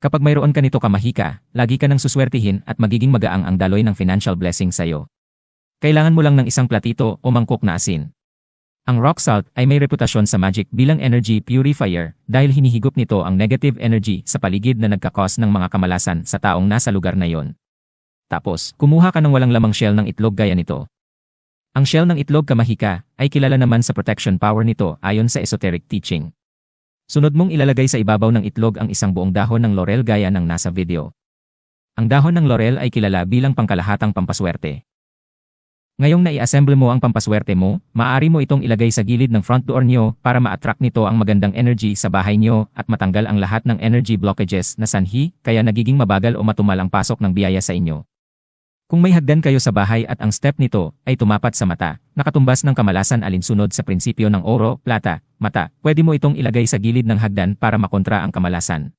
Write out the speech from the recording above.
Kapag mayroon ka nito kamahika, lagi ka nang suswertihin at magiging magaang ang daloy ng financial blessing sa'yo. Kailangan mo lang ng isang platito o mangkok na asin. Ang rock salt ay may reputasyon sa magic bilang energy purifier dahil hinihigop nito ang negative energy sa paligid na nagkakos ng mga kamalasan sa taong nasa lugar na yon. Tapos, kumuha ka ng walang lamang shell ng itlog gaya nito. Ang shell ng itlog kamahika ay kilala naman sa protection power nito ayon sa esoteric teaching. Sunod mong ilalagay sa ibabaw ng itlog ang isang buong dahon ng laurel gaya ng nasa video. Ang dahon ng laurel ay kilala bilang pangkalahatang pampaswerte. Ngayong nai-assemble mo ang pampaswerte mo, maaari mo itong ilagay sa gilid ng front door nyo para ma-attract nito ang magandang energy sa bahay nyo at matanggal ang lahat ng energy blockages na sanhi kaya nagiging mabagal o matumal ang pasok ng biyaya sa inyo. Kung may hagdan kayo sa bahay at ang step nito ay tumapat sa mata, nakatumbas ng kamalasan alinsunod sa prinsipyo ng oro, plata, mata, pwede mo itong ilagay sa gilid ng hagdan para makontra ang kamalasan.